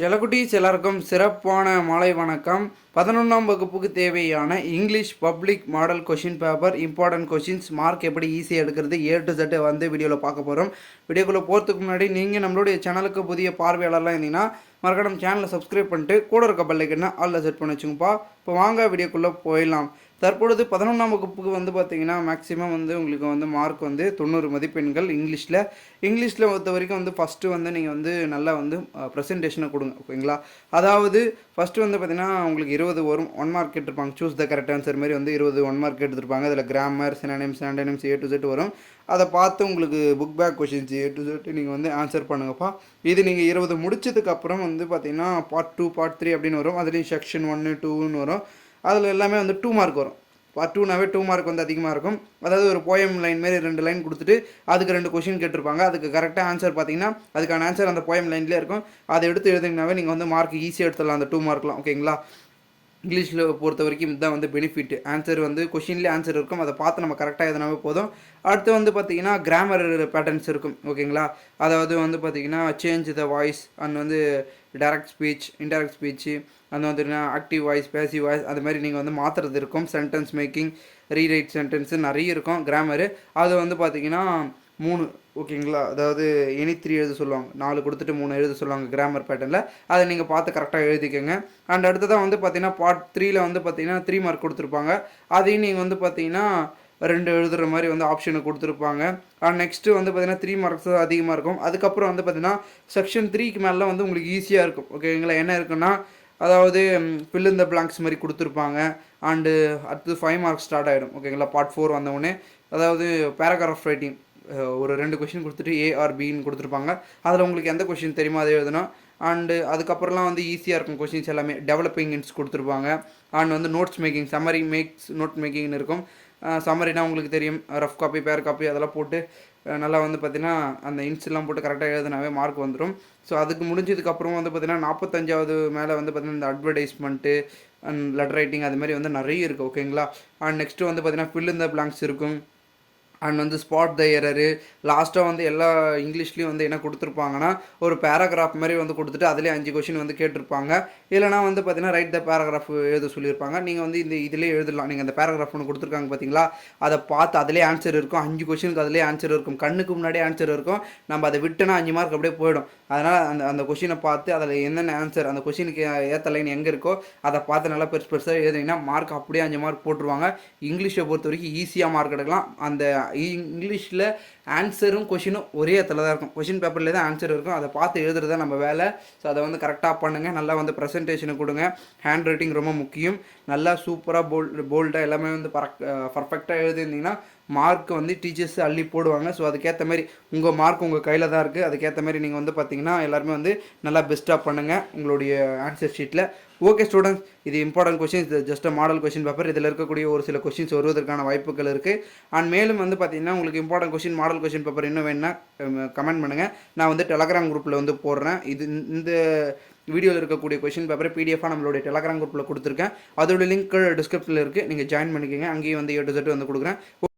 செல்லக்குட்டீஸ் எல்லாருக்கும் சிறப்பான மாலை வணக்கம். 11ஆம் வகுப்புக்கு தேவையான English public model question paper important questions mark எப்படி ஈஸியாக எடுக்கிறது ஏ டு Z வந்து வீடியோவில் பார்க்க போகிறோம். வீடியோக்குள்ளே போகிறதுக்கு முன்னாடி நீங்கள் நம்மளுடைய சேனலுக்கு புதிய பார்வையாளர்லாம் இருந்தீங்கன்னா மறக்காம சேனலை சப்ஸ்கிரைப் பண்ணிட்டு கூட இருக்க பெல் ஐக்கனை ஆல்ல செட் பண்ணி வச்சுங்கப்பா. இப்போ வாங்க வீடியோக்குள்ளே போயிடலாம். தற்பொழுது 11ஆம் வகுப்புக்கு வந்து பார்த்தீங்கன்னா மேக்ஸிமம் வந்து உங்களுக்கு வந்து மார்க் வந்து 90 மதிப்பெண்கள் இங்கிலீஷில் பொறுத்த வரைக்கும் வந்து ஃபஸ்ட்டு வந்து நீங்கள் வந்து நல்லா வந்து ப்ரெசன்டேஷனை கொடுங்க, ஓகேங்களா. அதாவது ஃபஸ்ட்டு வந்து பார்த்தீங்கன்னா உங்களுக்கு 20 வரும், 1 மார்க் கேட்டிருப்பாங்க. சூஸ் த கரெக்ட் ஆன்சர் மாதிரி வந்து 20 1 மார்க் எடுத்துருப்பாங்க. அதில் grammar, synonyms, antonyms A to Z வரும். அதை பார்த்து உங்களுக்கு book back questions A to Z நீங்கள் வந்து ஆன்சர் பண்ணுங்கப்பா. இது நீங்கள் 20 முடிச்சதுக்கப்புறம் வந்து பார்த்தீங்கன்னா பார்ட் 2 பார்ட் 3 அப்படின்னு வரும். அதுலேயும் செக்ஷன் 1 2ன்னு வரும். அதில் எல்லாமே வந்து 2 மார்க் வரும். பார்ட் 2நாவே 2 மார்க் வந்து அதிகமாக இருக்கும். அதாவது ஒரு போயம் லைன் மாரி 2 லைன் கொடுத்துட்டு அதுக்கு 2 கொஷின் கேட்டிருப்பாங்க. அதுக்கு கரெக்டாக ஆன்சர் பார்த்தீங்கன்னா அதுக்கான ஆன்சர் அந்த போயம் லைன்லேயே இருக்கும். அதை எடுத்து எழுதிங்கனாவே நீங்கள் வந்து மார்க் ஈஸியாக எடுத்துடலாம் அந்த 2 மார்க்லாம், ஓகேங்களா. இங்கிலீஷில் பொறுத்த வரைக்கும் இதுதான் வந்து பெனிஃபிட். ஆன்சர் வந்து கொஷின்லேயே ஆன்சர் இருக்கும், அதை பார்த்து நம்ம கரெக்டாக எதனாவே போதும். அடுத்து வந்து பார்த்திங்கன்னா கிராமர் பேட்டர்ன்ஸ் இருக்கும், ஓகேங்களா. அதாவது வந்து பார்த்திங்கன்னா சேஞ்ச் த வாய்ஸ் அண்ட் வந்து டைரக்ட் ஸ்பீச், இன்டைரக்ட் ஸ்பீச்சு, அந்த வந்துன்னா ஆக்டிவ் வாய்ஸ், பேசிவ் வாய்ஸ், அது மாதிரி நீங்கள் வந்து மாற்றுறது இருக்கும். சென்டென்ஸ் மேக்கிங், ரீரைட் சென்டென்ஸு நிறைய இருக்கும் கிராமரு. அது வந்து பார்த்திங்கன்னா 3, ஓகேங்களா. அதாவது எனி 3 எழுத சொல்லுவாங்க, 4 கொடுத்துட்டு 3 எழுத சொல்லுவாங்க கிராமர் பேட்டர்னில். அதை நீங்கள் பார்த்து கரெக்டாக எழுதிக்கோங்க. அண்ட் அடுத்ததான் வந்து பார்த்தீங்கன்னா பார்ட் 3ல் வந்து பார்த்தீங்கன்னா 3 மார்க் கொடுத்துருப்பாங்க. அதையும் நீங்கள் வந்து பார்த்தீங்கன்னா 2 எழுதுகிற மாதிரி வந்து ஆப்ஷனை கொடுத்துருப்பாங்க. அண்ட் நெக்ஸ்ட்டு வந்து பார்த்தீங்கன்னா 3 மார்க்ஸ் அதிகமாக இருக்கும். அதுக்கப்புறம் வந்து பார்த்தீங்கன்னா செக்ஷன் 3க்கு மேலே வந்து உங்களுக்கு ஈஸியாக இருக்கும், ஓகேங்களா. என்ன இருக்குன்னா அதாவது ஃபில் இன் த பிளாங்க்ஸ் மாதிரி கொடுத்துருப்பாங்க. அண்டு அடுத்து 5 மார்க்ஸ் ஸ்டார்ட் ஆகிடும், ஓகேங்களா. பார்ட் 4 வந்தவுடனே அதாவது பேராகிராஃப் ரைட்டிங் ஒரு 2 கொஷின் கொடுத்துட்டு ஏ ஆர் பின்னு கொடுத்துருப்பாங்க. அதில் உங்களுக்கு எந்த கொஷின் தெரியுமோ அதை எழுதணும். அண்டு அதுக்கப்புறம்லாம் வந்து ஈஸியாக இருக்கும் கொஷின்ஸ் எல்லாமே. டெவலப்பிங் இன்ஸ் கொடுத்துருப்பாங்க. அண்ட் வந்து notes making, summary makes note மேக்கிங்னு இருக்கும். சம்மரினா உங்களுக்கு தெரியும், ரஃப் காப்பி பேர் காப்பி அதெல்லாம் போட்டு நல்லா வந்து பார்த்திங்கன்னா அந்த இன்ஸ்லாம் போட்டு கரெக்டாக எழுதினாவே மார்க் வந்துடும். ஸோ அதுக்கு முடிஞ்சதுக்கப்புறம் வந்து பார்த்திங்கன்னா 45வது மேலே வந்து பார்த்திங்கன்னா இந்த அட்வர்டைஸ்மெண்ட்டு அண்ட் லெட்டர் ரைட்டிங் அது மாதிரி வந்து நிறைய இருக்குது, ஓகேங்களா. அண்ட் நெக்ஸ்ட்டு வந்து பார்த்திங்கன்னா ஃபில் இன் த பிளாங்க்ஸ் இருக்கும். அண்ட் வந்து ஸ்பாட் த எரரு. லாஸ்ட்டாக வந்து எல்லா இங்கிலீஷ்லேயும் வந்து என்ன கொடுத்துருப்பாங்கன்னா ஒரு பேராகிராஃப் மாதிரி வந்து கொடுத்துட்டு அதிலே 5 கொஷின் வந்து கேட்டிருப்பாங்க. இல்லைனா வந்து பார்த்தீங்கன்னா ரைட் த பேராகிராஃப் எழுத சொல்லியிருப்பாங்க. நீங்கள் வந்து இதிலே எழுதலாம். நீங்கள் அந்த பேராகிராஃப் ஒன்று கொடுத்துருக்காங்க பார்த்தீங்களா, அதை பார்த்து அதிலே ஆன்சர் இருக்கும். 5 கொஷினுக்கு அதிலே ஆன்சர் இருக்கும், கண்ணுக்கு முன்னாடியே ஆன்சர் இருக்கும். நம்ம அதை விட்டுனா 5 மார்க் அப்படியே போயிடும். அதனால் அந்த கொஷினை பார்த்து அதில் என்னென்ன ஆன்சர் அந்த கொஷினுக்கு ஏற்ற லைன் எங்கே இருக்கோ அதை பார்த்து நல்லா பெருசாக எழுதிங்கன்னா மார்க் அப்படியே 5 மார்க் போட்டுருவாங்க. இங்கிலீஷை பொறுத்த வரைக்கும் ஈஸியாக மார்க் எடுக்கலாம். அந்த இங்கிலீஷில் ஆன்சரும் கொஷினும் ஒரே இடத்துல தான் இருக்கும். கொஷின் பேப்பர்லேயே தான் ஆன்சர் இருக்கும். அதை பார்த்து எழுதுறது தான் நம்ம வேலை. ஸோ அதை வந்து கரெக்டாக பண்ணுங்கள். நல்லா வந்து ப்ரெசன்டேஷனை கொடுங்க. ஹேண்ட் ரைட்டிங் ரொம்ப முக்கியம். நல்லா சூப்பராக போல்டாக எல்லாமே வந்து பர்ஃபெக்டாக எழுதிருந்தீங்கன்னா மார்க் வந்து டீச்சர்ஸ் அள்ளி போடுவாங்க. ஸோ அதுக்கேற்ற மாதிரி உங்கள் மார்க் உங்கள் கையில் தான் இருக்குது. அதுக்கேற்ற மாதிரி நீங்கள் வந்து பார்த்தீங்கன்னா எல்லாருமே வந்து நல்லா பெஸ்ட்டாக பண்ணுங்கள் உங்களுடைய ஆன்சர் ஷீட்டில். ஓகே ஸ்டூடெண்ட்ஸ், இது இம்பார்ட்டன்ட் கொஷின்ஸ், இது ஜஸ்ட் மாடல் கொஷின் பேப்பர். இதில் இருக்கக்கூடிய ஒரு சில கொஷின்ஸ் வருவதற்கான வாய்ப்புகள் இருக்குது. அண்ட் மேலும் வந்து பார்த்தீங்கன்னா உங்களுக்கு important question model question paper இன்னும் வேணுன்னா கமெண்ட் பண்ணுங்கள். நான் வந்து டெலகிராம் குரூப்பில் வந்து போடுறேன். இந்த வீடியோவில் இருக்கக்கூடிய கொஷின் பேப்பரை பிடிஎஃபாக நம்மளுடைய டெலகிராம் குரூப்பில் கொடுத்துருக்கேன். அதோட லிங்க் டிஸ்கிரிப்ஷனில் இருக்குது, நீங்கள் ஜாயின் பண்ணிக்கோங்க. அங்கேயும் வந்து A to Z வந்து கொடுக்குறேன்.